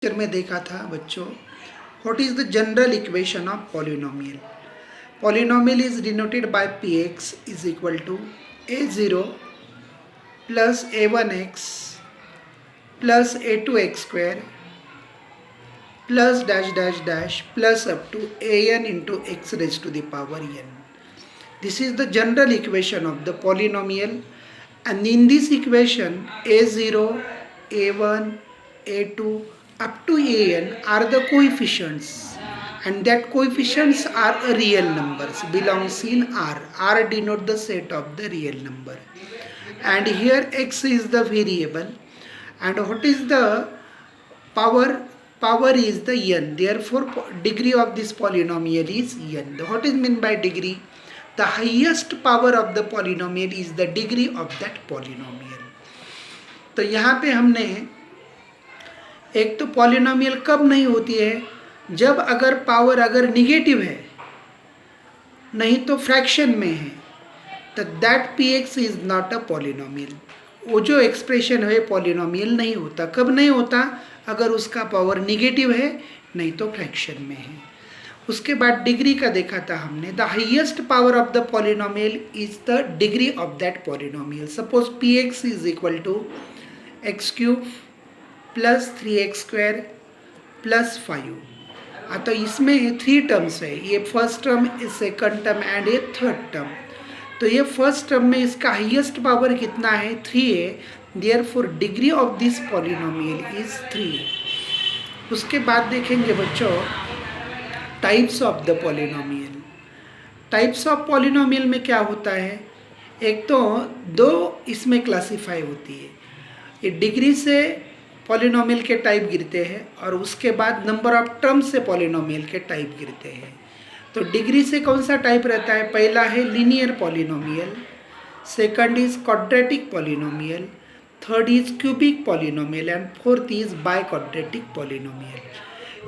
Picture में देखा था बच्चों, what is the general equation of polynomial. Polynomial is denoted by px is equal to a0 plus a1x plus a2x square plus dash dash dash plus up to an into x raise to the power n. This is the general equation of the polynomial, and in this equation a0, a1, a2 up to an are the coefficients, and that coefficients are real numbers belongs in R. R denote the set of the real number, and here x is the variable, and what is the power? Power is the n. Therefore degree of this polynomial is n. What is meant by degree? The highest power of the polynomial is the degree of that polynomial. तो यहाँ पे हमने एक तो polynomial कब नहीं होती है, जब अगर पावर अगर निगेटिव है, नहीं तो फ्रैक्शन में है, तो that px is not a polynomial. वो जो एक्सप्रेशन है पॉलिनोमियल नहीं होता. कब नहीं होता? अगर उसका पावर निगेटिव है, नहीं तो फ्रैक्शन में है. उसके बाद डिग्री का देखा था हमने. The highest power of the polynomial is the degree of that polynomial. Suppose px is equal to x cube plus 3x square plus 5. तो इसमें 3 टर्म्स है. ये first term, second term and ये थर्ड टर्म. तो ये first term में इसका highest power कितना है? 3 है. Therefore degree of this polynomial is 3. उसके बाद देखेंगे बच्चों types of the polynomial. Types of polynomial में क्या होता है? एक तो 2 इसमें क्लासीफाई होती है. ये डिग्री से पॉलिनोमियल के टाइप गिरते हैं, और उसके बाद नंबर ऑफ टर्म्स से पॉलिनोमियल के टाइप गिरते हैं. तो डिग्री से कौन सा टाइप रहता है? पहला है linear polynomial, second is quadratic polynomial, third is cubic polynomial, and fourth is by quadratic polynomial.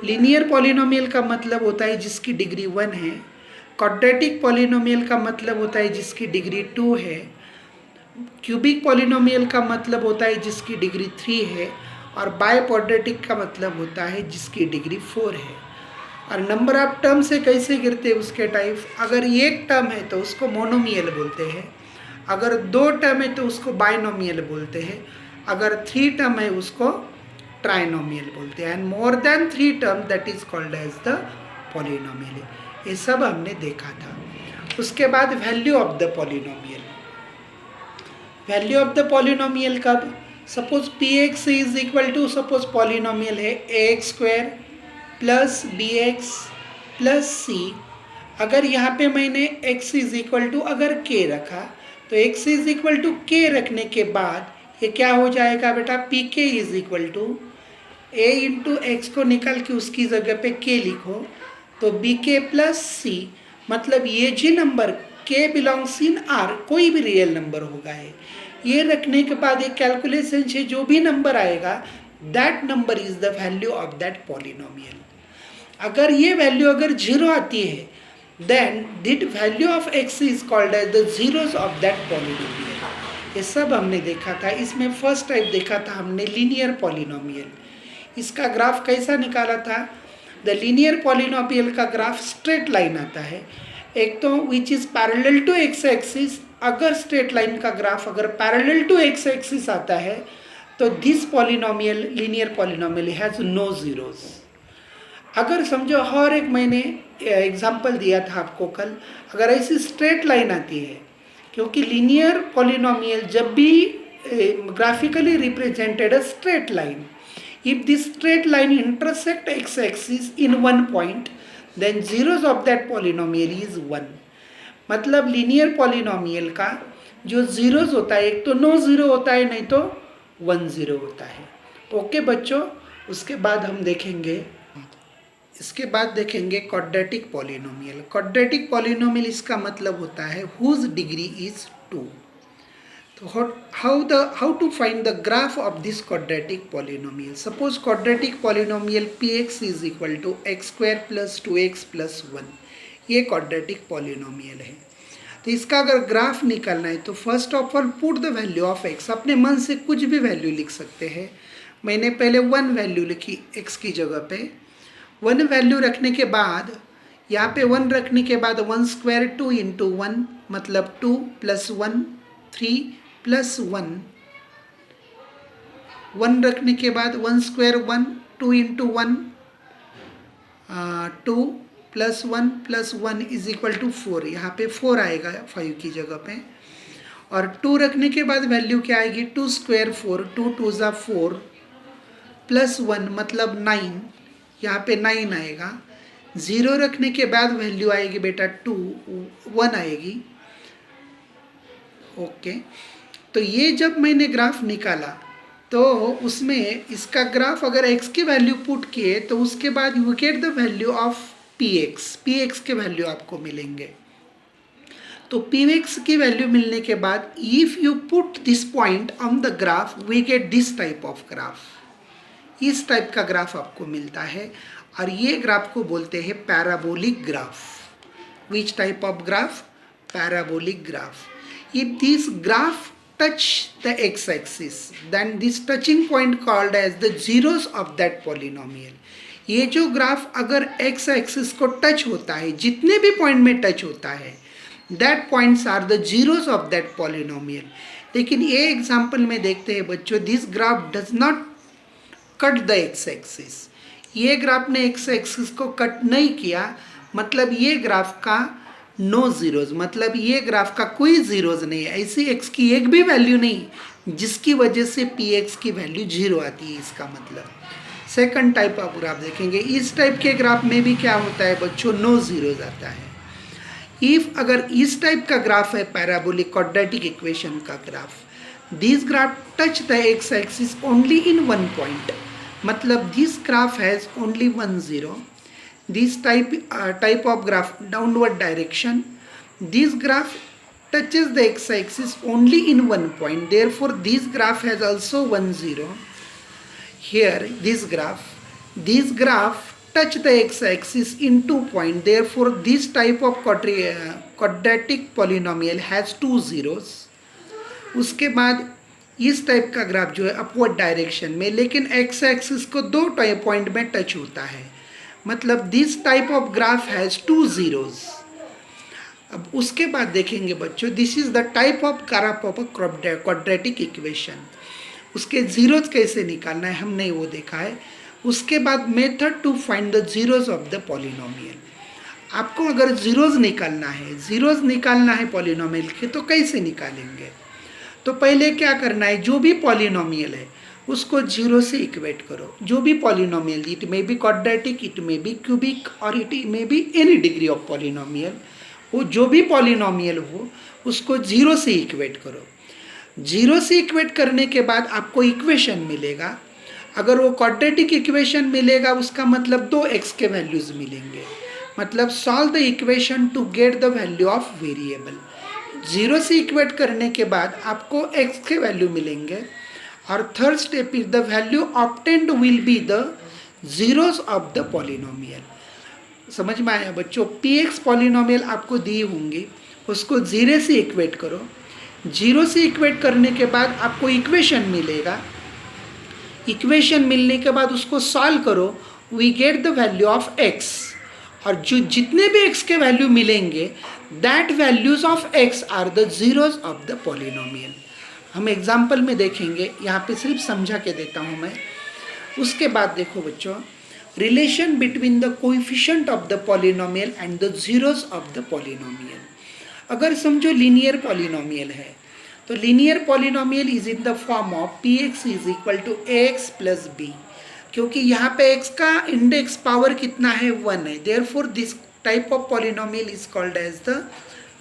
Linear polynomial का मतलब होता है जिसकी डिग्री 1 है. क्वाड्रेटिक पॉलिनोमियल का मतलब होता है जिसकी डिग्री 2 है. क्यूबिक पॉलिनोमियल का मतलब होता है जिसकी डिग्री 3 है. और बाय क्वाड्रेटिक का मतलब होता है जिसकी डिग्री 4 है. और नंबर ऑफ टर्म से कैसे गिरते हैं उसके टाइप? अगर एक टर्म है तो उसको मोनोमियल बोलते हैं, अगर 2 टर्म है तो उसको बाइनोमियल बोलते हैं, अगर 3 टर्म है उसको ट्राइनोमियल बोलते हैं, and more than 3 term that is called as the polynomial. ये सब हमने देखा था. उसके बाद value of the polynomial. Value of the polynomial कब? Suppose px is equal to, suppose polynomial है ax square plus bx plus c. अगर यहाँ पे मैंने x इज इक्वल टू अगर k रखा, तो x is equal to k रखने के बाद ये क्या हो जाएगा बेटा? pk is equal to a into x को निकाल के उसकी जगह पे k लिखो, तो bk प्लस c. मतलब ये जी नंबर k बिलोंग्स इन r, कोई भी रियल नंबर होगा. ये रखने के बाद एक कैलकुलेशन से जो भी नंबर आएगा, that number is the value of that polynomial. अगर ये वैल्यू अगर 0 आती है, then that value of x is called as the zeros of that polynomial. ये सब हमने देखा था. इसमें फर्स्ट टाइप देखा था हमने लीनियर पॉलिनोमियल. इसका ग्राफ कैसा निकाला था? द लीनियर पॉलिनोमियल का ग्राफ स्ट्रेट लाइन आता है. एक तो which is parallel to x axis. अगर स्ट्रेट लाइन का ग्राफ अगर पैरेलल टू एक्स एक्सिस आता है, तो this polynomial linear polynomial has no zeros. अगर समझो, हर एक मैंने एग्जांपल दिया था आपको कल, अगर ऐसी स्ट्रेट लाइन आती है, क्योंकि लीनियर पॉलिनोमियल जब भी graphically represented a straight line, if this straight line intersect x axis in one point, then zeros of that polynomial is 1. मतलब लीनियर पॉलिनोमियल का जो जीरोस होता है, एक तो नो जीरो होता है, नहीं तो 1 0 होता है. ओके बच्चों. उसके बाद हम देखेंगे, इसके बाद देखेंगे क्वाड्रेटिक पॉलिनोमियल. क्वाड्रेटिक पॉलिनोमियल इसका मतलब होता है हुज डिग्री इज 2. तो how to find the graph of this quadratic polynomial. Suppose quadratic polynomial px is equal to x square plus 2x plus 1. ये क्वाड्रेटिक पॉलिनोमियल है. तो इसका अगर ग्राफ निकालना है, तो first of all put the value of x. अपने मन से कुछ भी वैल्यू लिख सकते हैं. मैंने पहले 1 वैल्यू लिखी x की जगह पे। 1 वैल्यू रखने के बाद यहाँ पे 1 रखने के बाद 1 स्क्वायर 2 इंटू 1 मतलब 2 प्लस 1 3 प्लस 1। 1 रखने के बाद 1 square 1 2 into 1 2 plus 1 plus 1 is equal to 4। यहाँ पे 4 आएगा 5 की जगह पे। और 2 रखने के बाद वैल्यू क्या आएगी 2 स्क्वायर 4 2 2 ज़ा 4 प्लस 1 मतलब 9। यहाँ पे 9 आएगा। 0 रखने के बाद वैल्यू आएगी बेटा 2 1 आएगी। ओके, तो ये जब मैंने ग्राफ निकाला तो उसमें इसका ग्राफ अगर x की वैल्यू पुट किए तो उसके बाद you get the value of px के वैल्यू आपको मिलेंगे। तो px की वैल्यू मिलने के बाद if you put this point on the graph we get this type of graph. इस टाइप का ग्राफ आपको मिलता है और ये ग्राफ को बोलते हैं parabolic graph. Which type of graph? Parabolic graph. If this graph touch the x-axis then this touching point called as the zeros of that polynomial। ये जो ग्राफ अगर x axis को टच होता है, जितने भी पॉइंट में टच होता है, that points are the zeros of that polynomial। लेकिन ये एग्जाम्पल में देखते हैं बच्चों, this graph does not cut the x axis। ये ग्राफ ने x axis को कट नहीं किया, मतलब ये ग्राफ का नो जीरोज, मतलब ये ग्राफ का कोई जीरोज नहीं है। ऐसी x की एक भी वैल्यू नहीं जिसकी वजह से px की वैल्यू 0 आती है। इसका मतलब सेकंड टाइप ऑफ ग्राफ देखेंगे। इस टाइप के ग्राफ में भी क्या होता है बच्चों, नो जीरोज आता है। इफ अगर इस टाइप का ग्राफ है पैराबोलिक क्वाड्रेटिक इक्वेशन का graph, this graph touch the x axis only in 1 point, मतलब this graph has only 1 0। This type of graph downward direction, this graph touches the x-axis only in 1 point, therefore this graph has also 1 0. Here this graph touch the x-axis in 2 point, therefore this type of quadratic polynomial has 2 zeros। उसके बाद इस type का graph जो है upward direction में, लेकिन x axis को 2 point में टच होता है, मतलब this type of graph has 2 zeros। अब उसके बाद देखेंगे बच्चों, this is the type of graph of a quadratic equation. उसके जीरोज कैसे निकालना है हमने वो देखा है। उसके बाद method to find the zeros of the polynomial. आपको अगर जीरोज निकालना है पॉलिनोमियल के, तो कैसे निकालेंगे? तो पहले क्या करना है, जो भी पॉलिनोमियल है उसको 0 से इक्वेट करो। जो भी polynomial, it may be quadratic, it may be cubic और it may be any degree of polynomial, वो जो भी पॉलिनोमियल हो उसको 0 से इक्वेट करो। 0 से इक्वेट करने के बाद आपको इक्वेशन मिलेगा। अगर वो क्वाड्रेटिक इक्वेशन मिलेगा उसका मतलब 2x के वैल्यूज मिलेंगे, मतलब solve the equation to get the value of variable. 0 से इक्वेट करने के बाद आपको x के वैल्यू मिलेंगे और third step is the value obtained will be the zeros of the polynomial. समझ में आया बच्चों? px पॉलिनोमियल आपको दी होंगी, उसको 0 से इक्वेट करो। 0 से इक्वेट करने के बाद आपको इक्वेशन मिलेगा। इक्वेशन मिलने के बाद उसको सॉल्व करो, we get the value of x। और जो जितने भी x के वैल्यू मिलेंगे, that values of x are the zeros of the polynomial. हम एग्जाम्पल में देखेंगे, यहाँ पे सिर्फ समझा के देता हूँ मैं। उसके बाद देखो बच्चों, relation between the coefficient of the polynomial and the zeros of the polynomial. अगर समझो लीनियर पॉलिनोमियल है, तो linear polynomial is in the form of px is equal to ax plus b, क्योंकि यहाँ पे x का इंडेक्स पावर कितना है 1 है, therefore this type of polynomial is called as the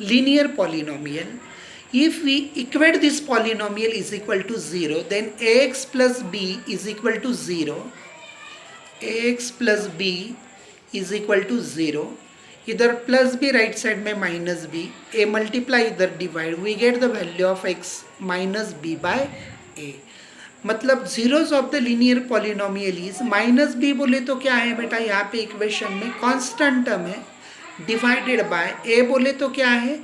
linear polynomial. If we equate this polynomial is equal to 0, then ax plus b is equal to 0. ax plus b is equal to 0. इधर plus b right side में minus b, a multiply इधर divide, we get the value of x minus b by a। मतलब zeros of the linear polynomial is minus b बोले तो क्या है बेटा, यहाँ पे इक्वेशन में कांस्टेंट टर्म है, डिवाइडेड बाय a बोले तो क्या है,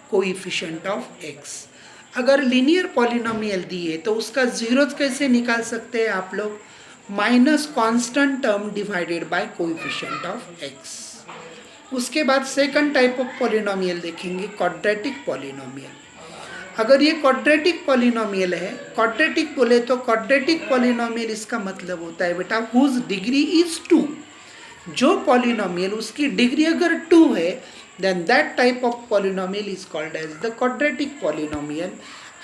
कोएफिशिएंट ऑफ x। अगर लीनियर पॉलिनोमियल दिए तो उसका जीरोज कैसे निकाल सकते हैं आप लोग? Minus constant term divided bye coefficient of x. उसके बाद सेकंड टाइप ऑफ पॉलिनोमियल देखेंगे, क्वाड्रेटिक पॉलिनोमियल। अगर ये क्वाड्रेटिक पॉलिनोमियल है, क्वाड्रेटिक बोले तो क्वाड्रेटिक पॉलिनोमियल इसका मतलब होता है बेटा हुज डिग्री इज 2। जो पॉलिनोमियल उसकी डिग्री अगर 2 है, then that type of polynomial is called as the quadratic polynomial,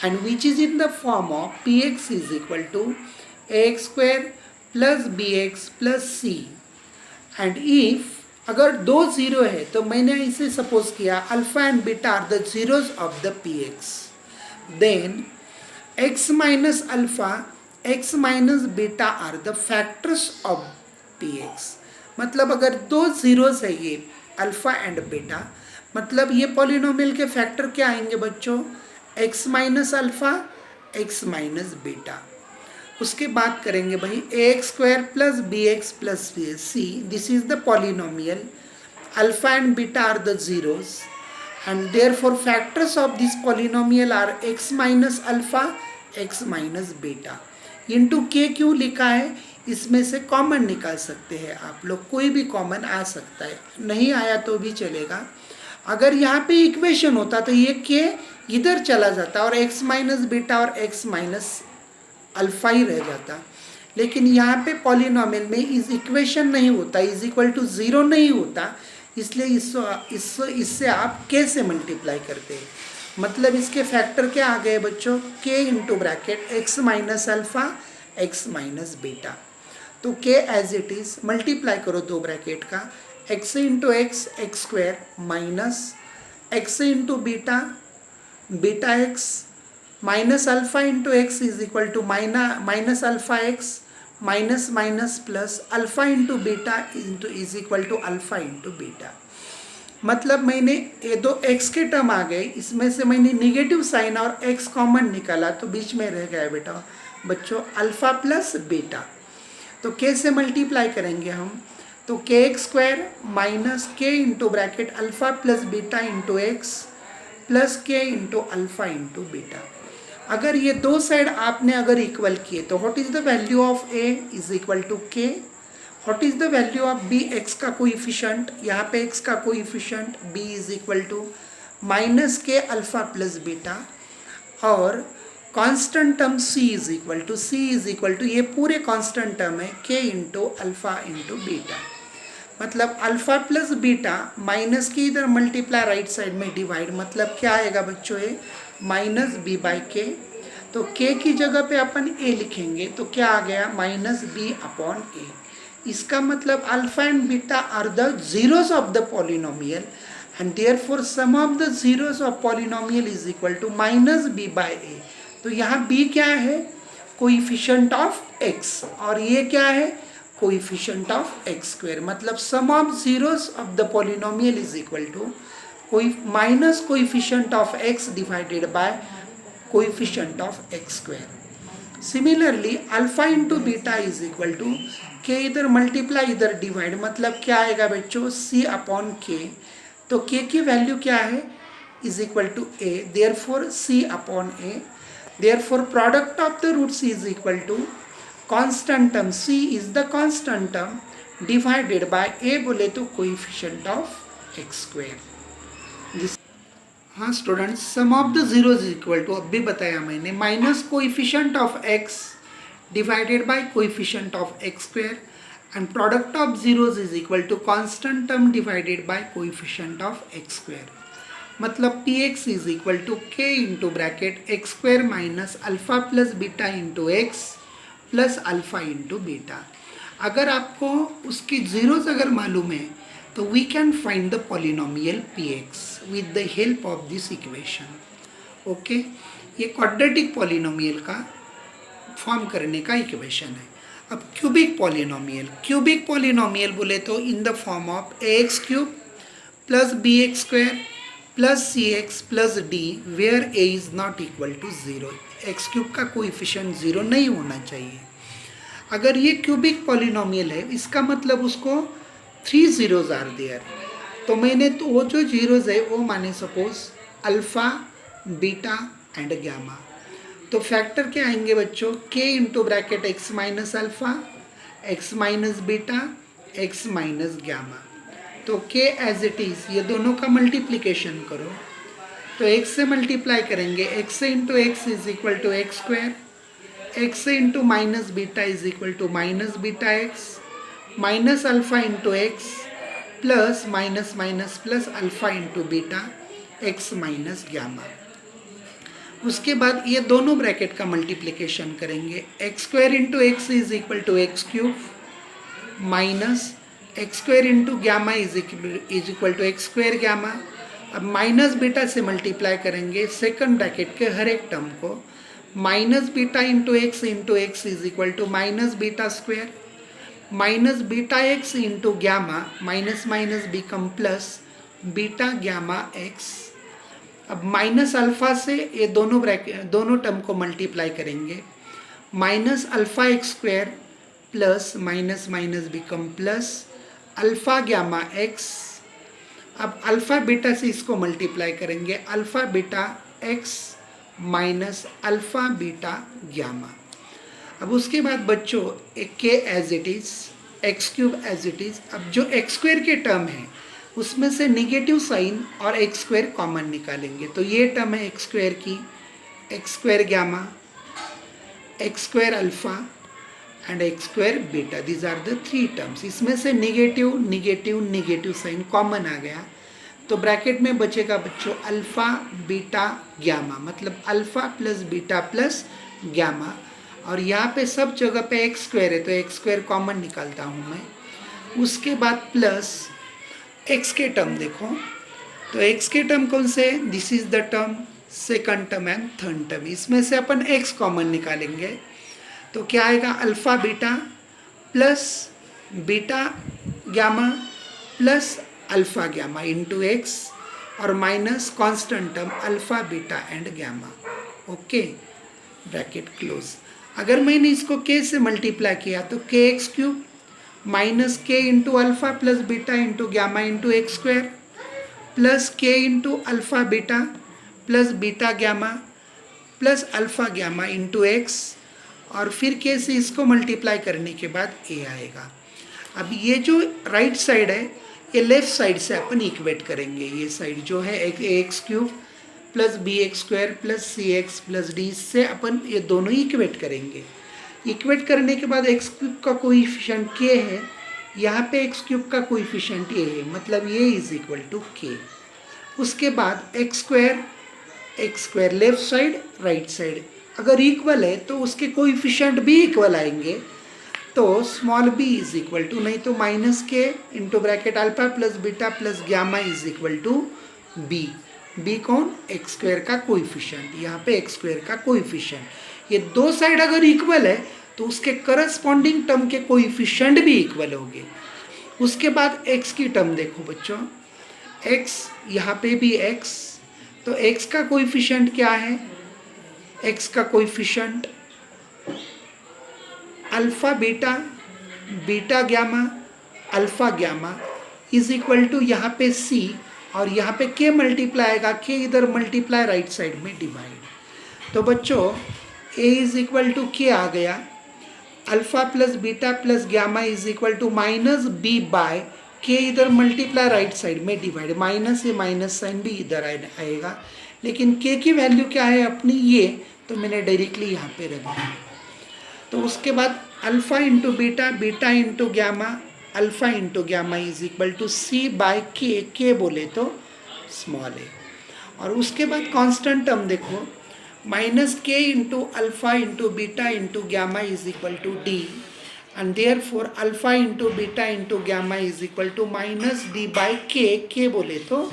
and which is in the form of px is equal to ax square plus bx plus c। and if अगर दो zero है तो मैंने इसे suppose किया alpha and beta are the zeros of the px, then x minus alpha, x minus beta are the factors of px। मतलब अगर दो जीरोस है ये अल्फा एंड बीटा, मतलब ये पॉलिनोमियल के फैक्टर क्या आएंगे बच्चों, x minus alpha, x minus beta. उसके बाद करेंगे भाई ax square plus bx plus c, this is the polynomial, alpha and beta are the zeros, and therefore factors of this polynomial are x minus alpha, x minus beta into k। क्यों लिखा है, इसमें से common निकाल सकते हैं आप लोग, कोई भी कॉमन आ सकता है, नहीं आया तो भी चलेगा। अगर यहाँ पे इक्वेशन होता तो ये k इधर चला जाता और x माइनस बीटा और x माइनस अल्फा ही रह जाता, लेकिन यहाँ पे पॉलिनोमियल में इस इक्वेशन नहीं होता, इज इक्वल टू 0 नहीं होता, इसलिए इससे आप k से मल्टीप्लाई करते हैं। मतलब इसके फैक्टर क्या आ गए बच्चों, k into bracket x minus alpha, x minus beta. तो k as it is multiply करो दो ब्रैकेट का, x into x, x square minus x into beta, beta x minus alpha into x is equal to minus alpha x minus minus plus alpha into beta into is equal to alpha into beta. मतलब मैंने ये दो x के term आ गए, इसमें से मैंने negative sign और x कॉमन निकाला तो बीच में रह गया बेटा बच्चों अल्फा प्लस बीटा। तो k से मल्टीप्लाई करेंगे हम, तो k x square minus k into bracket alpha plus beta into x plus k into alpha into beta. अगर ये दो साइड आपने अगर इक्वल किए तो what is the value of a is equal to k, what is the value of b, x का coefficient, यहाँ पे x का coefficient b is equal to minus k alpha plus beta, और constant term c is equal to ये पूरे constant term है k into alpha into beta. मतलब alpha plus beta minus की इधर मल्टीप्लाई राइट साइड में divide, मतलब क्या आएगा बच्चों ये माइनस बी बाई के। तो k की जगह पे अपन a लिखेंगे तो क्या आ गया माइनस बी अपॉन a। इसका मतलब alpha and beta are the zeros of the polynomial, and therefore sum of the zeros of polynomial is equal to minus b by a। तो यहाँ b क्या है, कोइफिशिएंट ऑफ x, और ये क्या है कोइफिशिएंट ऑफ एक्स स्क्वायर। मतलब sum of zeros of the polynomial is equal to minus coefficient of x divided by coefficient of x square. Similarly alpha into beta is equal to के इधर multiply इधर divide, मतलब क्या आएगा बच्चों c upon k। तो k की value क्या है is equal to a, therefore c upon a, therefore product of the roots is equal to constant term c is the constant term divided by a बोले तो coefficient of x square. हाँ students, sum of the zero is equal to, अब भी बताया मैंने, minus coefficient of x divided by coefficient of x square, and product of zeros is equal to constant term divided by coefficient of x square. मतलब px is equal to k into bracket x square minus alpha plus beta into x plus alpha into beta. अगर आपको उसकी zeros अगर मालूम है तो we can find the polynomial px with the help of this equation. Okay, ये quadratic polynomial का form करने का इक्वेशन है। अब क्यूबिक पॉलिनोमियल बोले तो in the form of ax cube plus bx square plus cx plus d, where a is not equal to 0। X cube का coefficient 0 नहीं होना चाहिए। अगर ये क्यूबिक पॉलिनोमियल है इसका मतलब उसको 3 जीरोज आर देयर, तो मैंने तो वो जो जीरोज है वो माने suppose alpha beta and gamma. तो फैक्टर क्या आएंगे बच्चों, k into bracket x minus alpha x minus beta x minus gamma. तो के एज इट इज़ ये दोनों का मल्टीप्लिकेशन करो, तो एक्स से मल्टीप्लाई करेंगे, एक्स से into x is equal to x square, x से into minus beta is equal to minus beta x, minus alpha into x plus minus minus plus alpha into beta x minus gamma. उसके बाद ये दोनों bracket का multiplication करेंगे, x square into x is equal to x cube minus x square into gamma is equal to x square gamma. अब minus beta से multiply करेंगे second bracket के हर एक टर्म को, minus beta into x is equal to minus beta square, minus beta x into gamma, minus minus become plus beta gamma x. अब minus alpha से ये दोनों टर्म को मल्टीप्लाई करेंगे, minus alpha x square plus minus minus become plus alpha gamma x. अब alpha beta से इसको multiply करेंगे, alpha beta x minus alpha beta gamma. अब उसके बाद बच्चों एक के as it is, x cube as it is. अब जो एक्स स्क्वायर के टर्म है उसमें से निगेटिव साइन और एक्स स्क्वायर कॉमन निकालेंगे, तो ये टर्म है एक्स स्क्वायर की, x square gamma, x square alpha and x square beta, these are the three terms. इसमें से negative negative negative sign common आ गया, तो ब्रैकेट में बचेगा बच्चों अल्फा बीटा गैमा, मतलब alpha plus beta plus gamma. और यहाँ पे सब जगह पे एक्स स्क्वायर है तो एक्स स्क्वायर कॉमन निकालता हूँ मैं। उसके बाद प्लस एक्स के टर्म देखो, तो एक्स के टर्म कौन से, this is the term second term and third term, इसमें से अपन एक्स कॉमन निकालेंगे, तो क्या आएगा alpha beta plus beta gamma plus alpha gamma into x और minus constant term alpha beta and gamma. Okay, bracket close. अगर मैंने इसको के से मल्टीप्लाई किया तो k x cube minus k into alpha plus beta into gamma into x square plus k into alpha beta plus beta gamma plus alpha gamma into x, और फिर के से इसको मल्टीप्लाई करने के बाद ए आएगा। अब ये जो राइट साइड है ये लेफ्ट साइड से अपन इक्वेट करेंगे, ये साइड जो है x cube plus b x square plus c x plus d से अपन ये दोनों इक्वेट करेंगे। इक्वेट करने के बाद एक्स क्यूब का कोएफिशिएंट के है, यहाँ पे एक्स क्यूब का कोएफिशिएंट ए है, मतलब ये इज इक्वल टू के। उसके बाद x square left side right side अगर इक्वल है तो उसके कोएफिशिएंट भी इक्वल आएंगे, तो small b is equal to, नहीं तो minus k into bracket alpha plus beta plus gamma is equal to b. B कौन, एक्स स्क्वायर का कोएफिशिएंट, यहाँ पे एक्स स्क्वायर का कोएफिशिएंट। ये दो साइड अगर इक्वल है तो उसके करस्पॉन्डिंग टर्म के कोएफिशिएंट भी इक्वल होंगे। उसके बाद एक्स की टर्म देखो बच्चों, एक्स यहाँ पे भी एक्स, तो एक्स का कोएफिशिएंट क्या है, एक्स का coefficient alpha beta beta gamma alpha gamma is equal to यहाँ पे सी और यहाँ पे के मल्टीप्लाई आएगा, के इधर मल्टीप्लाई राइट साइड में डिवाइड। तो बच्चों a is equal to k आ गया, alpha plus beta plus gamma is equal to minus b by k इधर मल्टीप्लाई राइट साइड में डिवाइड, माइनस ये माइनस साइन भी इधर आएगा, लेकिन के की वैल्यू क्या है अपनी ये, तो मैंने डायरेक्टली यहाँ पे रख दिया। तो उसके बाद alpha into beta beta into gamma alpha into gamma is equal to c by k बोले तो स्मॉल ए। और उसके बाद कांस्टेंट टर्म देखो, minus k into alpha into beta into gamma is equal to d and therefore alpha into beta into gamma is equal to minus d by k बोले तो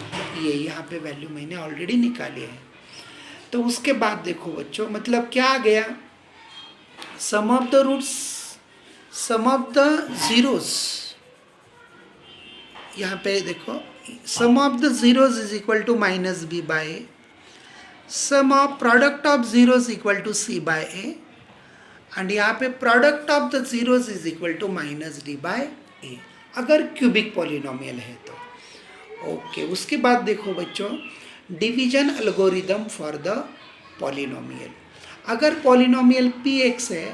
ये यहाँ पे वैल्यू मैंने ऑलरेडी निकाली है। तो उसके बाद देखो बच्चों, मतलब क्या आ गया, sum of the roots sum of the zeros, यहाँ पे देखो sum of the zeros is equal to minus b by a, sum of product of zeros equal to c by a and यहाँ पे product of the zeros is equal to minus d by a, अगर cubic polynomial है तो। Okay, उसके बाद देखो बच्चों division algorithm for the polynomial. अगर पॉलिनोमियल पी एक्स है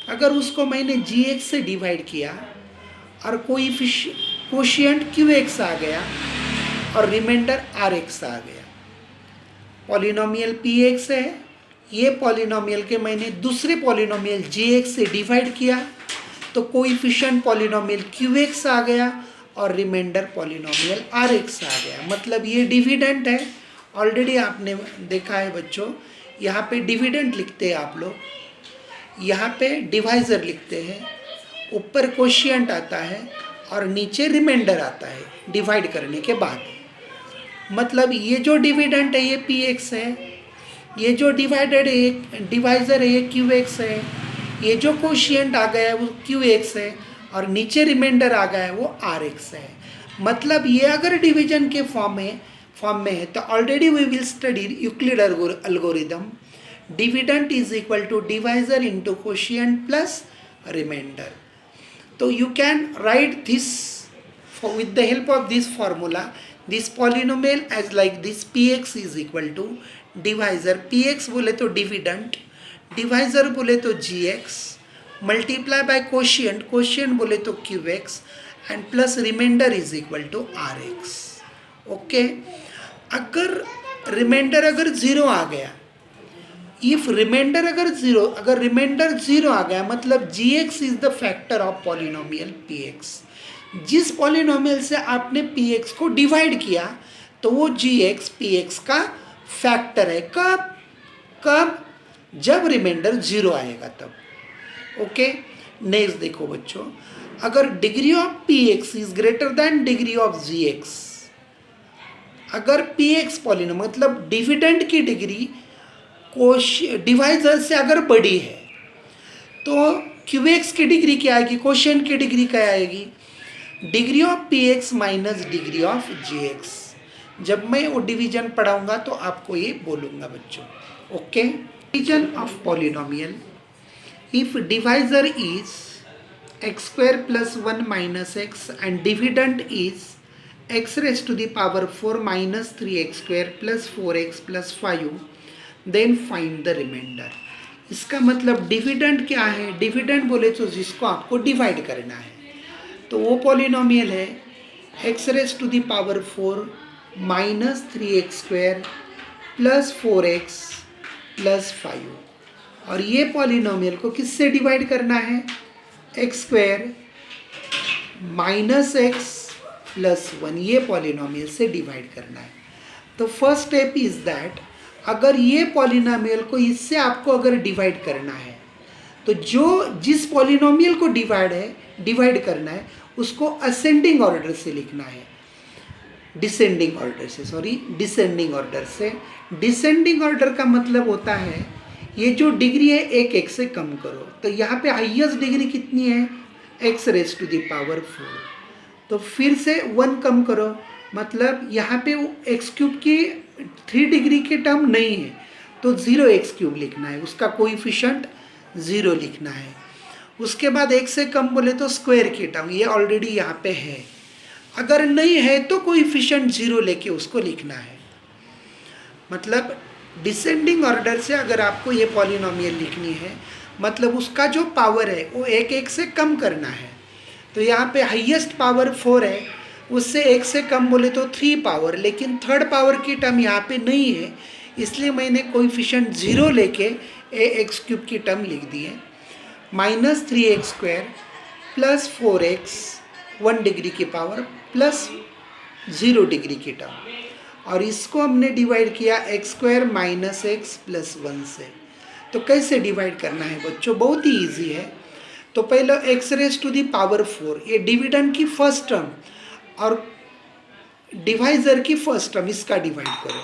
अगर उसको मैंने gx से डिवाइड किया और कोई कोशिएंट qx आ गया और रिमाइंडर rx आ गया, पॉलिनोमियल px है, ये पॉलिनोमियल के मैंने दूसरे पॉलिनोमियल gx से डिवाइड किया तो कोएफिशिएंट पॉलिनोमियल qx आ गया और रिमाइंडर पॉलिनोमियल rx आ गया। मतलब ये डिविडेंड है। ऑलरेडी आपने देखा है बच्चों, यहाँ पे डिविडेंड लिखते हैं आप लोग, यहाँ पे डिवाइज़र लिखते हैं, ऊपर कोशिएंट आता है और नीचे रिमाइंडर आता है डिवाइड करने के बाद। मतलब ये जो डिविडेंड है ये px है, ये जो डिवाइडेड है डिवाइज़र है ये qx है, ये जो कोशिएंट आ गया है वो qx है और नीचे रिमाइंडर आ गया है वो rx है। मतलब ये अगर डिवीजन के फॉर्म में है तो already we will study Euclid algorithm, dividend is equal to divisor into quotient plus remainder. तो you can write this with the help of this formula, this polynomial as like this px is equal to divisor, px बोले तो dividend, divisor बोले तो gx, multiply by quotient, quotient बोले तो qx and plus remainder is equal to rx। Okay, अगर remainder अगर zero आ गया, इफ रिमाइंडर अगर रिमाइंडर जीरो आ गया मतलब gx is the factor of polynomial px। जिस पॉलिनोमियल से आपने px को डिवाइड किया तो वो gx px का फैक्टर है। कब जब रिमाइंडर जीरो आएगा तब। ओके, नेक्स्ट देखो बच्चों, अगर degree of px is greater than degree of gx, अगर px पॉलिनोमियल मतलब डिविडेंड की डिग्री डिवाइज़र से अगर बड़ी है तो qx की डिग्री क्या आएगी, कोशिएंट की डिग्री क्या आएगी, degree of px minus degree of gx। जब मैं वो डिवीजन पढ़ाऊंगा तो आपको ये बोलूँगा बच्चों। Okay, division of polynomial, if divisor is x square plus 1 minus x and dividend is x raise to the power 4 minus 3x square plus 4x plus 5, then find the remainder. इसका मतलब dividend क्या है, dividend बोले तो जिसको आपको divide करना है, तो वो पॉलिनोमियल है x raise to the power 4 minus 3x square plus 4x plus 5, और ये पॉलिनोमियल को किससे डिवाइड करना है, x square minus x plus 1, ये पॉलिनोमियल से डिवाइड करना है। तो फर्स्ट स्टेप इज दैट अगर ये पॉलिनोमियल को इससे आपको अगर डिवाइड करना है तो जिस पॉलिनोमियल को डिवाइड करना है उसको असेंडिंग ऑर्डर से लिखना है, डिसेंडिंग ऑर्डर से। डिसेंडिंग ऑर्डर का मतलब होता है ये जो डिग्री है एक से कम करो, तो यहाँ पे हाईएस्ट डिग्री कितनी है, x raise to the power 4, तो फिर से 1 कम करो, मतलब यहाँ पे एक्स क्यूब की 3 डिग्री के टर्म नहीं है तो 0x³ लिखना है, उसका कोएफिशिएंट 0 लिखना है। उसके बाद 1 से कम बोले तो स्क्वायर की टर्म, ये ऑलरेडी यहाँ पे है, अगर नहीं है तो कोएफिशिएंट 0 लेके उसको लिखना है। मतलब डिसेंडिंग ऑर्डर से अगर आपको ये पॉलिनोमियल लिखनी है मतलब उसका जो पावर है वो 1 से कम करना है। तो यहाँ पे हाईएस्ट पावर 4 है, उससे 1 से कम बोले तो 3 पावर, लेकिन थर्ड पावर की टर्म यहाँ पे नहीं है, इसलिए मैंने कोएफिशिएंट 0 लेके ax³ की टर्म लिख दी है, minus 3x square plus 4x 1 degree की पावर प्लस 0 डिग्री की टर्म, और इसको हमने डिवाइड किया x square minus x plus 1 से। तो कैसे डिवाइड करना है बच्चों, बहुत ही ईजी है। तो पहले x raise to the power 4, ये डिविडेंड की फर्स्ट टर्म और डिवाइज़र की फर्स्ट टर्म, इसका डिवाइड करो।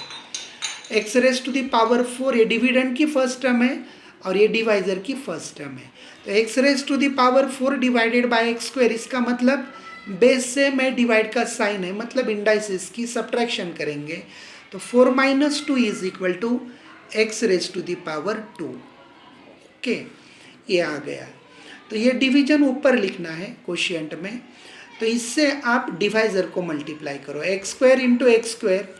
x raise to the power 4 ये डिविडेंड की फर्स्ट टर्म है और ये डिवाइज़र की फर्स्ट टर्म है। तो x raise to the power 4 divided by x square, इसका मतलब बेस से मैं डिवाइड का साइन है, मतलब इंडाइसिस की सब्ट्रैक्शन करेंगे तो 4 minus 2 is equal to x raise to the power 2। Okay, ये आ गया। तो ये डिवीजन ऊपर लिखना है कोशिएंट में, तो इससे आप डिवाइज़र को मल्टीप्लाई करो, x square into x square,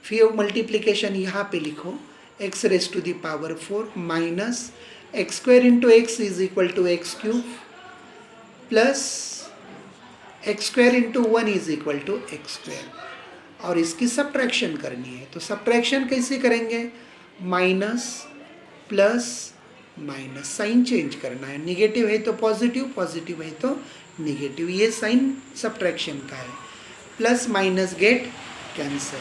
फिर मल्टीप्लिकेशन यहाँ पे लिखो x raise to the power 4 minus x square into x is equal to x cube plus x square into 1 is equal to x square, और इसकी subtraction करनी है। तो subtraction कैसे करेंगे? Minus plus minus, sign change करना है। Negative है तो पॉजिटिव, पॉजिटिव है तो निगेटिव, ये साइन सब्ट्रैक्शन का है। Plus minus get cancel,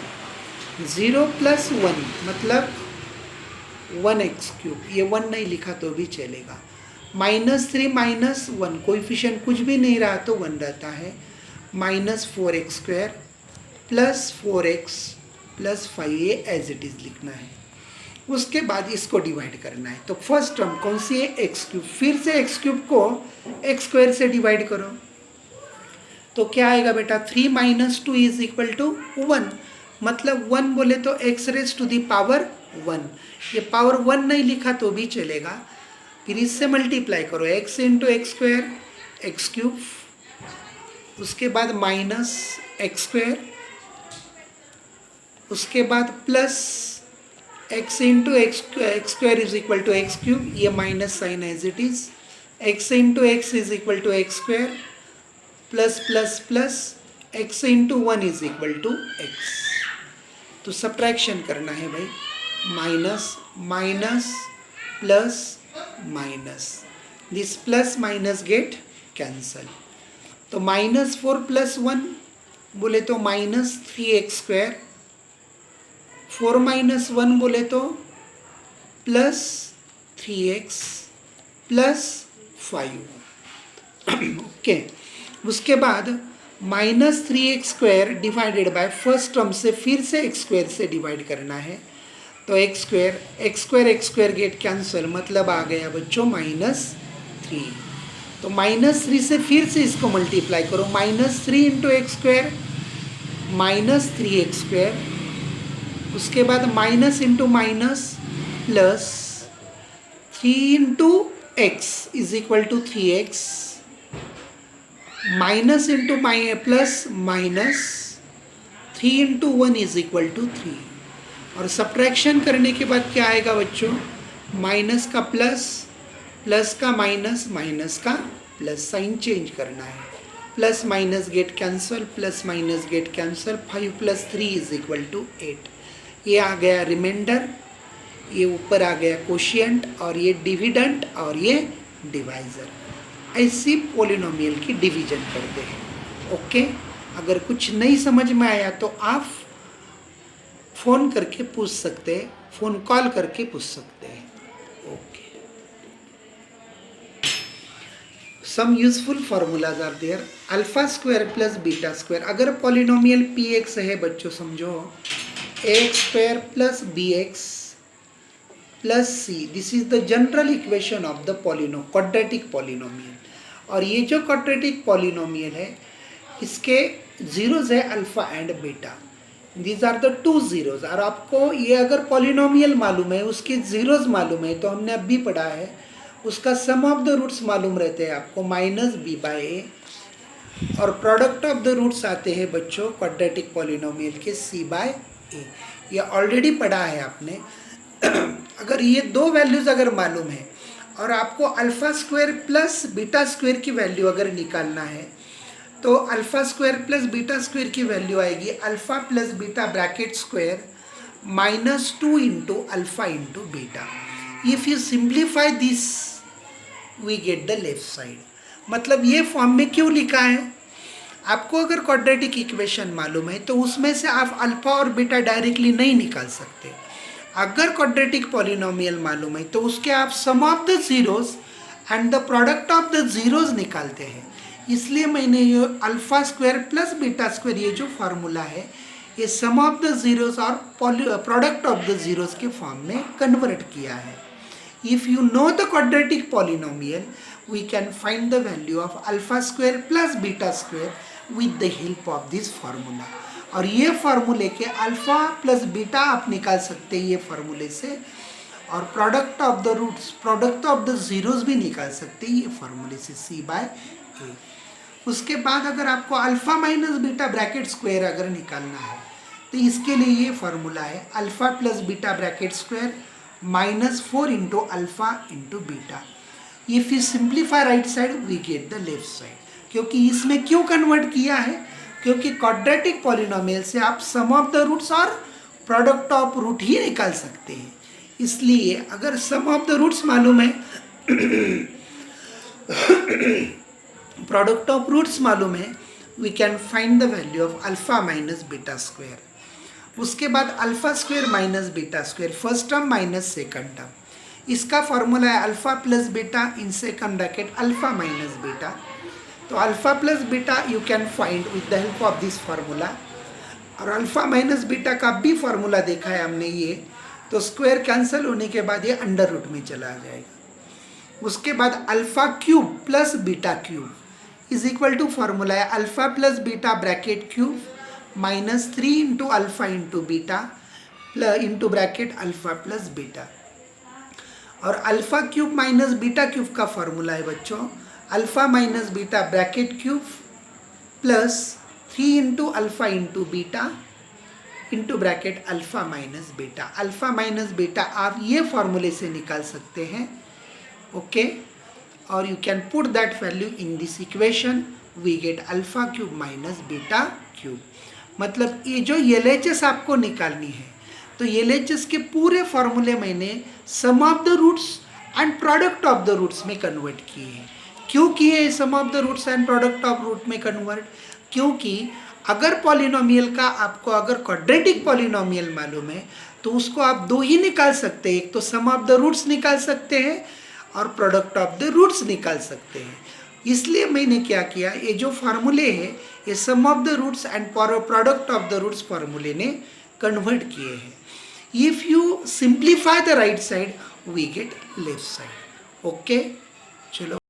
0 plus 1 मतलब 1x क्यूब, ये 1 नहीं लिखा तो भी चलेगा। -3 माइनस 1, कोएफिशिएंट कुछ भी नहीं रहा तो 1 रहता है, -4x square plus 4x plus 5, ये एज इट इज़ लिखना है। उसके बाद इसको डिवाइड करना है। तो फर्स्ट टर्म कौन सी है? X cube. फिर से एक्स क्यूब को एक्स स्क्वायर से डिवाइड करो तो क्या आएगा बेटा? 3 माइनस 2 इज इक्वल टू 1, मतलब 1 बोले तो x raise to the power 1, ये पावर 1 नहीं लिखा तो भी चलेगा। फिर इससे मल्टीप्लाई करो, x into x square x cube, उसके बाद माइनस एक्स स्क्वायर, उसके बाद plus x into x square is equal to x cube, ये minus sign as it is, x into x is equal to x square plus plus plus x into 1 is equal to x. तो subtraction करना है भाई, minus minus plus minus, this plus minus get cancel. तो -4 plus 1 बोले तो -3x square, 4 minus 1 बोले तो plus 3x plus 5। Okay, उसके बाद -3x square divided by first term से फिर से x स्क्वायर से डिवाइड करना है। तो x स्क्वायर गेट कैंसिल, मतलब आ गया बच्चों -3। तो -3 से फिर से इसको मल्टीप्लाई करो, -3 into x square -3x square, उसके बाद minus into minus plus 3 into x is equal to 3x, minus into plus minus 3 into 1 is equal to 3। और सब्ट्रैक्शन करने के बाद क्या आएगा बच्चों? माइनस का प्लस, प्लस का माइनस, माइनस का प्लस, साइन चेंज करना है। Plus minus get cancel, plus minus get cancel, 5 plus 3 is equal to 8। ये आ गया रिमाइंडर, ये ऊपर आ गया कोशिएंट, और ये डिविडेंट और ये डिवाइज़र। ऐसी पॉलिनोमियल की डिवीजन करते हैं। ओके, अगर कुछ नहीं समझ में आया तो आप फ़ोन करके पूछ सकते हैं, फ़ोन कॉल करके पूछ सकते हैं। Okay, some useful formulas are there. Alpha square plus beta square, अगर पॉलिनोमियल पी एक्स है बच्चों, समझो x square plus b x plus c, this is the general equation of the quadratic polynomial. और ये जो क्वाड्रेटिक पॉलिनोमियल है, इसके zeros है alpha and beta, these are the 2 zeros. और आपको ये अगर पॉलिनोमियल मालूम है, उसके जीरोज मालूम है, तो हमने अब भी पढ़ा है, उसका सम ऑफ द रूट्स मालूम रहते हैं आपको, -b/a, और प्रोडक्ट ऑफ द रूट्स आते हैं बच्चों क्वाड्रेटिक पॉलिनोमियल के c/a। ये ऑलरेडी पढ़ा है आपने। अगर ये दो वैल्यूज़ अगर मालूम है और आपको alpha square plus beta square की वैल्यू अगर निकालना है, तो alpha square plus beta square की वैल्यू आएगी alpha plus beta bracket square -2 into alpha into beta. If you simplify this we get the left side. मतलब ये फॉर्म में क्यों लिखा है? आपको अगर क्वाड्रेटिक इक्वेशन मालूम है तो उसमें से आप अल्फ़ा और बीटा डायरेक्टली नहीं निकाल सकते। अगर क्वाड्रेटिक पॉलिनोमियल मालूम है तो उसके आप sum of the zeros and the product of the zeros निकालते हैं। इसलिए मैंने ये alpha square plus beta square, ये जो फार्मूला है, ये सम ऑफ द जीरोज और प्रोडक्ट ऑफ द जीरोज के फॉर्म में कन्वर्ट किया है। If you know the quadratic polynomial, we can find the value of alpha square plus beta square with the help of this formula। और ये फार्मूले के alpha plus beta आप निकाल सकते हैं ये फार्मूले से, और product of the roots, product of the zeros भी निकाल सकते हैं ये फार्मूले से, c/a। उसके बाद अगर आपको alpha minus beta bracket square अगर निकालना है तो इसके लिए ये फार्मूला है, alpha plus beta bracket square -4 into alpha into beta. If you simplify right side we get the left side. क्योंकि इसमें क्यों कन्वर्ट किया है? क्योंकि क्वाड्रेटिक पॉलिनोमियल से आप सम ऑफ द रूट्स और प्रोडक्ट ऑफ रूट ही निकाल सकते हैं. इसलिए अगर सम ऑफ द रूट्स मालूम है, प्रोडक्ट ऑफ रूट्स मालूम है, we can find the value of alpha minus beta square. उसके बाद alpha square minus beta square, first term minus second term. इसका फॉर्मूला है alpha plus beta in second bracket alpha minus beta. तो alpha plus beta you can find with the help of this formula. और alpha minus beta का भी formula देखा है हमने ये. तो स्क्वायर कैंसिल होने के बाद ये अंडर रूट में चला जाएगा. उसके बाद alpha cube plus beta cube is equal to formula है alpha plus beta bracket cube -3 into alpha into beta into bracket alpha plus beta. और alpha cube minus beta cube का फॉर्मूला है बच्चों alpha minus beta bracket cube plus 3 into alpha into beta into bracket alpha minus beta. Alpha minus beta आप ये फॉर्मूले से निकाल सकते हैं. ओके, और you can put that value in this equation, we get alpha cube minus beta cube. मतलब ये जो LHS आपको निकालनी है, तो LHS के पूरे फॉर्मूले मैंने sum of the roots and product of the roots में कन्वर्ट किए हैं. क्यों किए sum of the roots and product of root में कन्वर्ट? क्योंकि अगर पॉलिनोमियल का आपको अगर क्वाड्रेटिक पॉलिनोमियल मालूम है तो उसको आप दो ही निकाल सकते हैं. एक तो सम ऑफ द रूट्स निकाल सकते हैं और प्रोडक्ट ऑफ द रूट्स निकाल सकते हैं. इसलिए मैंने क्या किया, ये जो फार्मूले हैं ये sum of the roots and product of the roots फार्मूले ने कन्वर्ट किए हैं. If you simplify the right side we get left side. Okay, चलो.